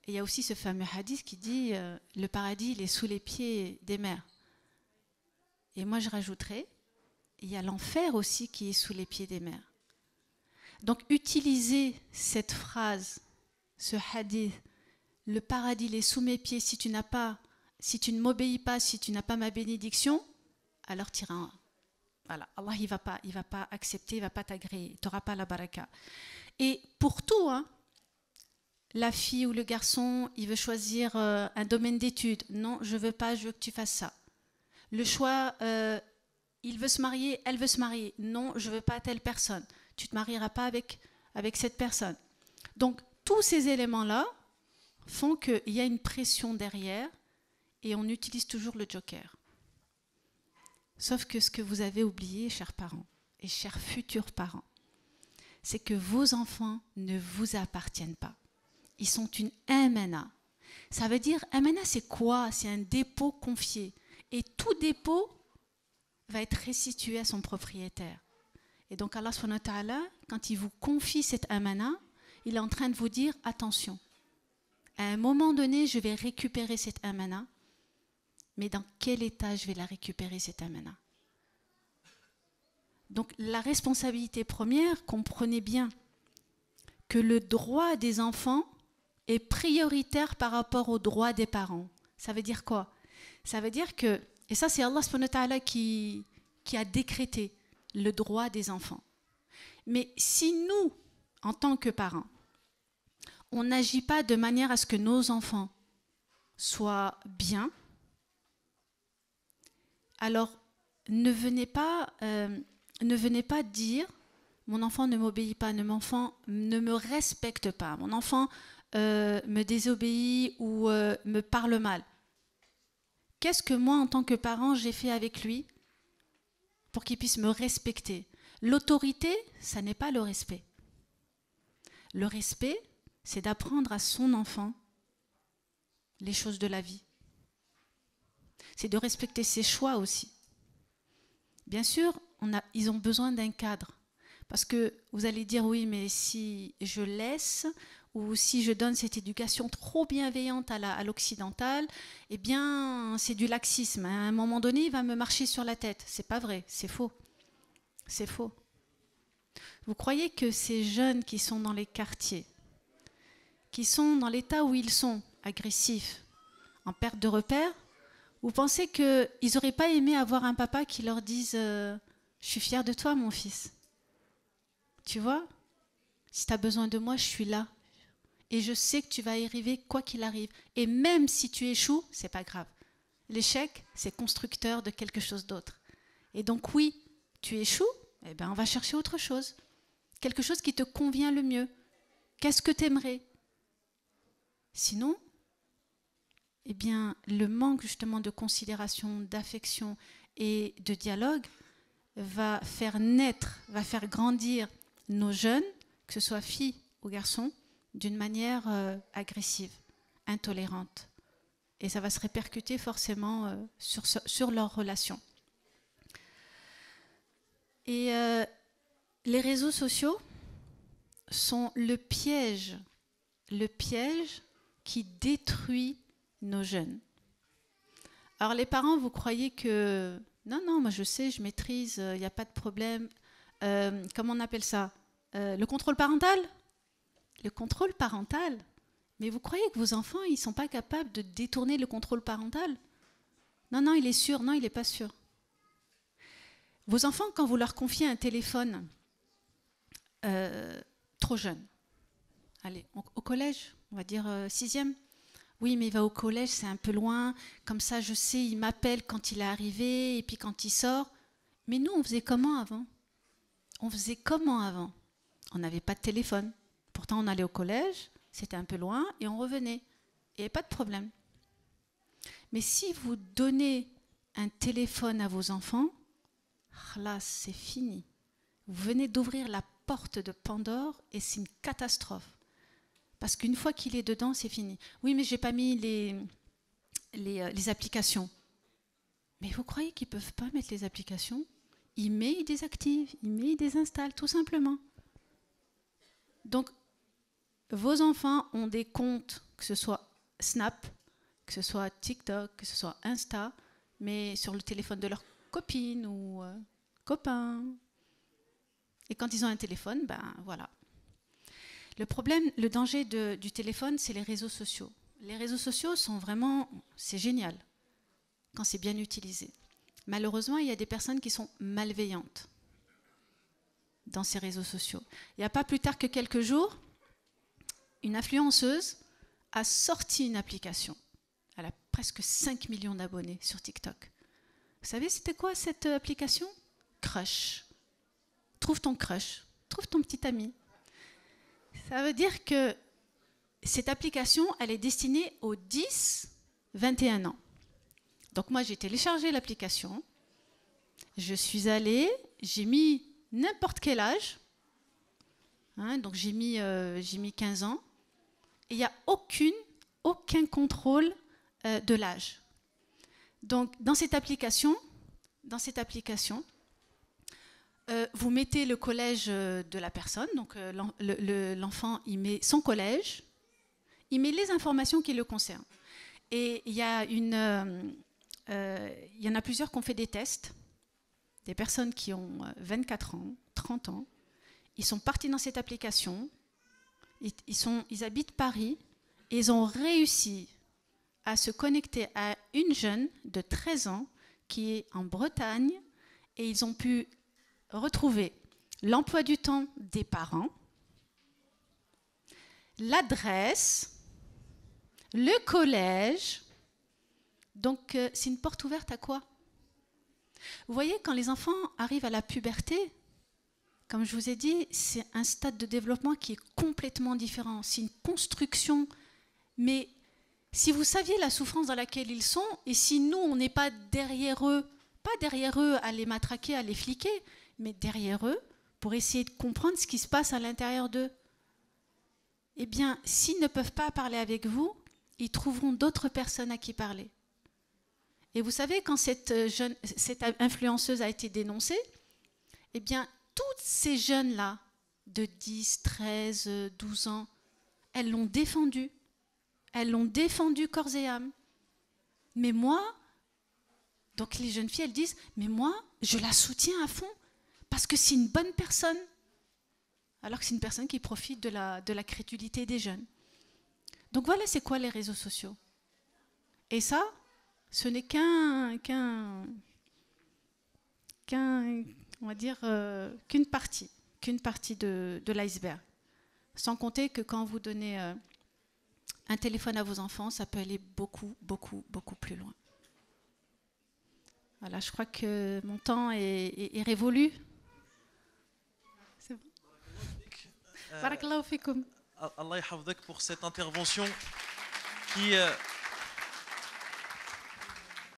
Et il y a aussi ce fameux hadith qui dit le paradis, il est sous les pieds des mères. Et moi, je rajouterais, il y a l'enfer aussi qui est sous les pieds des mères. Donc, utilisez cette phrase, ce hadith, le paradis, il est sous mes pieds, si tu ne m'obéis pas, si tu n'as pas ma bénédiction, alors tu iras. Voilà, Allah, il va pas accepter, il va pas t'agréer, tu n'auras pas la baraka. Et pour tout, hein, la fille ou le garçon, il veut choisir un domaine d'études. Non, je veux pas, je veux que tu fasses ça. Le choix, il veut se marier, elle veut se marier. Non, je veux pas telle personne. Tu te marieras pas avec cette personne. Donc, tous ces éléments-là font qu'il y a une pression derrière et on utilise toujours le joker. Sauf que ce que vous avez oublié, chers parents et chers futurs parents, c'est que vos enfants ne vous appartiennent pas. Ils sont une amana. Ça veut dire, amana, c'est quoi? C'est un dépôt confié. Et tout dépôt va être restitué à son propriétaire. Et donc Allah subhanahu wa ta'ala, quand il vous confie cette amana, il est en train de vous dire, attention, à un moment donné, je vais récupérer cette amana, mais dans quel état je vais la récupérer, cette amana? Donc la responsabilité première, comprenez bien que le droit des enfants est prioritaire par rapport aux droits des parents. Ça veut dire quoi? Ça veut dire que, et ça c'est Allah subhanahu wa ta'ala qui a décrété le droit des enfants. Mais si nous, en tant que parents, on n'agit pas de manière à ce que nos enfants soient bien, alors ne venez pas dire mon enfant ne m'obéit pas, mon enfant ne me respecte pas, mon enfant me désobéit ou me parle mal. Qu'est-ce que moi, en tant que parent, j'ai fait avec lui pour qu'il puisse me respecter? L'autorité, ça n'est pas le respect. Le respect, c'est d'apprendre à son enfant les choses de la vie. C'est de respecter ses choix aussi. Bien sûr, ils ont besoin d'un cadre. Parce que vous allez dire, oui, mais si je laisse ou si je donne cette éducation trop bienveillante à l'occidentale, eh bien, c'est du laxisme. À un moment donné, il va me marcher sur la tête. C'est pas vrai, c'est faux. C'est faux. Vous croyez que ces jeunes qui sont dans les quartiers, qui sont dans l'état où ils sont, agressifs, en perte de repères, vous pensez qu'ils n'auraient pas aimé avoir un papa qui leur dise je suis fier de toi, mon fils. Tu vois, si tu as besoin de moi, je suis là. Et je sais que tu vas y arriver quoi qu'il arrive. Et même si tu échoues, c'est pas grave. L'échec, c'est constructeur de quelque chose d'autre. Et donc oui, tu échoues, eh ben on va chercher autre chose. Quelque chose qui te convient le mieux. Qu'est-ce que tu aimerais? Sinon, eh bien, le manque justement de considération, d'affection et de dialogue va faire naître, va faire grandir nos jeunes, que ce soit filles ou garçons, d'une manière agressive, intolérante. Et ça va se répercuter forcément sur leurs relations. Et les réseaux sociaux sont le piège qui détruit nos jeunes. Alors les parents, vous croyez que non, moi je sais, je maîtrise, il n'y a pas de problème. Comment on appelle ça? Le contrôle parental? Le contrôle parental? Mais vous croyez que vos enfants, ils ne sont pas capables de détourner le contrôle parental? Non, il est sûr, non, il n'est pas sûr. Vos enfants, quand vous leur confiez un téléphone trop jeune, allez, au collège, on va dire 6e, oui, mais il va au collège, c'est un peu loin, comme ça je sais, il m'appelle quand il est arrivé, et puis quand il sort. Mais nous, on faisait comment avant? On n'avait pas de téléphone. Pourtant, on allait au collège, c'était un peu loin, et on revenait. Il n'y avait pas de problème. Mais si vous donnez un téléphone à vos enfants, là, c'est fini. Vous venez d'ouvrir la porte de Pandore, et c'est une catastrophe. Parce qu'une fois qu'il est dedans, c'est fini. Oui, mais je n'ai pas mis les applications. Mais vous croyez qu'ils ne peuvent pas mettre les applications? Il met, il désactive, il met, il désinstalle, tout simplement. Donc, vos enfants ont des comptes, que ce soit Snap, que ce soit TikTok, que ce soit Insta, mais sur le téléphone de leur copine ou copain. Et quand ils ont un téléphone, ben voilà. Le problème, le danger du téléphone, c'est les réseaux sociaux. Les réseaux sociaux sont vraiment, c'est génial quand c'est bien utilisé. Malheureusement, il y a des personnes qui sont malveillantes dans ces réseaux sociaux. Il n'y a pas plus tard que quelques jours, une influenceuse a sorti une application. Elle a presque 5 millions d'abonnés sur TikTok. Vous savez, c'était quoi cette application? Crush. Trouve ton crush, trouve ton petit ami. Ça veut dire que cette application, elle est destinée aux 10-21 ans. Donc moi, j'ai téléchargé l'application, je suis allée, j'ai mis n'importe quel âge, hein, donc j'ai mis 15 ans, et il n'y a aucun contrôle de l'âge. Donc dans cette application, vous mettez le collège de la personne, donc l'enfant il met son collège, il met les informations qui le concernent. Et il y en a plusieurs qui ont fait des tests, des personnes qui ont 24 ans, 30 ans, ils sont partis dans cette application, ils habitent Paris, et ils ont réussi à se connecter à une jeune de 13 ans qui est en Bretagne, et ils ont pu retrouver l'emploi du temps des parents, l'adresse, le collège. Donc, c'est une porte ouverte à quoi? Vous voyez, quand les enfants arrivent à la puberté, comme je vous ai dit, c'est un stade de développement qui est complètement différent. C'est une construction. Mais si vous saviez la souffrance dans laquelle ils sont, et si nous, on n'est pas derrière eux à les matraquer, à les fliquer, mais derrière eux, pour essayer de comprendre ce qui se passe à l'intérieur d'eux, eh bien, s'ils ne peuvent pas parler avec vous, ils trouveront d'autres personnes à qui parler. Et vous savez, quand cette influenceuse a été dénoncée, eh bien, toutes ces jeunes-là, de 10, 13, 12 ans, elles l'ont défendue. Elles l'ont défendue corps et âme. Mais moi, donc les jeunes filles, elles disent, mais moi, je la soutiens à fond, parce que c'est une bonne personne. Alors que c'est une personne qui profite de la crédulité des jeunes. Donc voilà, c'est quoi les réseaux sociaux? Et ça, ce n'est on va dire, qu'une partie de l'iceberg. Sans compter que quand vous donnez un téléphone à vos enfants, ça peut aller beaucoup, beaucoup, beaucoup plus loin. Voilà, je crois que mon temps est révolu. C'est bon. Barakallahu fikoum. Allah yahfadek pour cette intervention qui